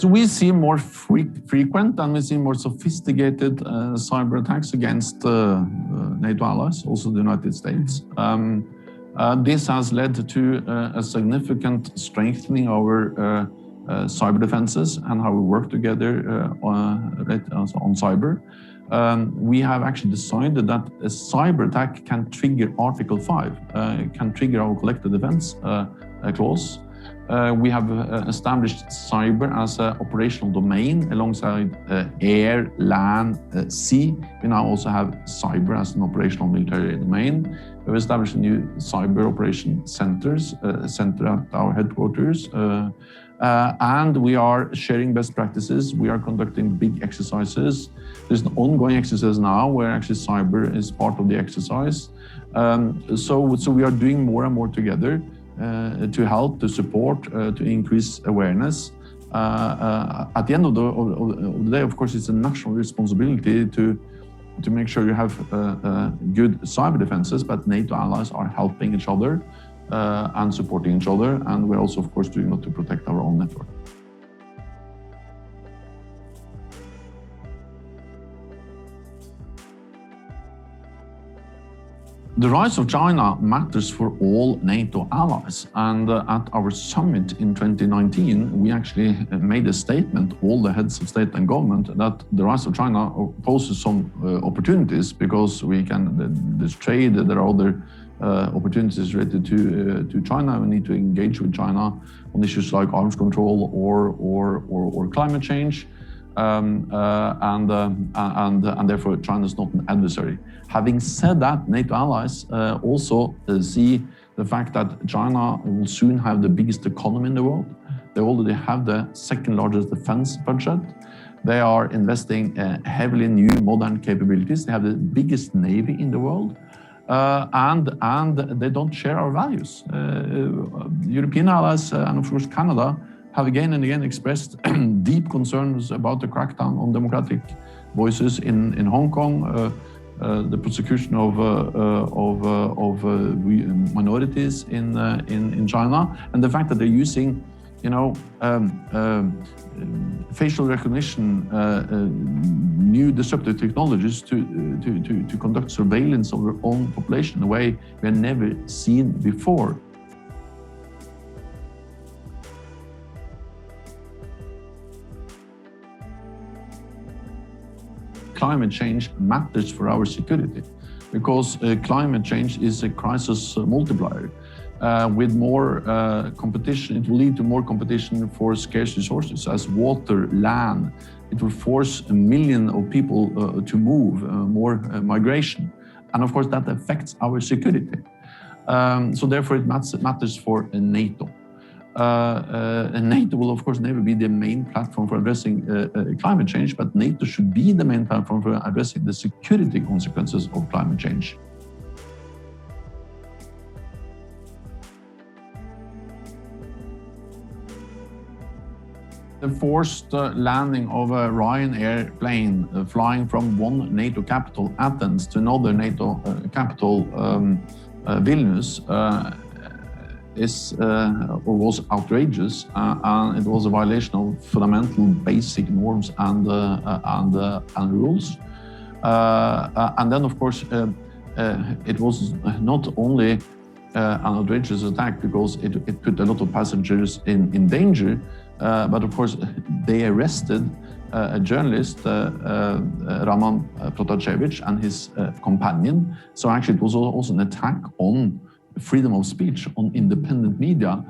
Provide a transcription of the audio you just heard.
So we see more frequent and we see more sophisticated cyber attacks against NATO allies, also the United States. This has led to a significant strengthening of our cyber defenses and how we work together on cyber. We have actually decided that a cyber attack can trigger Article 5, can trigger our collective defense clause. We have established cyber as an operational domain alongside air, land, sea. We now also have cyber as an operational military domain. We've established a new cyber operation center at our headquarters. And we are sharing best practices. We are conducting big exercises. There's an ongoing exercise now where actually cyber is part of the exercise. So we are doing more and more together to help, to support, to increase awareness. At the end of the day, of course, it's a national responsibility to make sure you have good cyber defenses, but NATO allies are helping each other and supporting each other, and we're also, of course, doing that to protect our own network. The rise of China matters for all NATO allies, and at our summit in 2019, we actually made a statement, all the heads of state and government, that the rise of China poses some opportunities because there's trade, there are other opportunities related to China. We need to engage with China on issues like arms control or climate change, and therefore China is not an adversary. Having said that, NATO allies also see the fact that China will soon have the biggest economy in the world. They already have the second largest defense budget. They are investing heavily in new modern capabilities. They have the biggest navy in the world. And they don't share our values. European allies and of course Canada have again and again expressed deep concerns about the crackdown on democratic voices in Hong Kong, the persecution of minorities in China, and the fact that they're using, facial recognition, new disruptive technologies to conduct surveillance of their own population in a way we have never seen before. Climate change matters for our security because climate change is a crisis multiplier. With more competition, it will lead to more competition for scarce resources as water, land. It will force 1 million of people to move, more migration. And of course, that affects our security. So therefore, it matters for NATO. And NATO will, of course, never be the main platform for addressing climate change, but NATO should be the main platform for addressing the security consequences of climate change. The forced landing of a Ryanair plane flying from one NATO capital, Athens, to another NATO capital, Vilnius, was outrageous, and it was a violation of fundamental basic norms and rules. And then, of course, it was not only an outrageous attack because it put a lot of passengers in danger, but of course they arrested a journalist, Roman Protasevich, and his companion. So actually it was also an attack on freedom of speech, on independent media.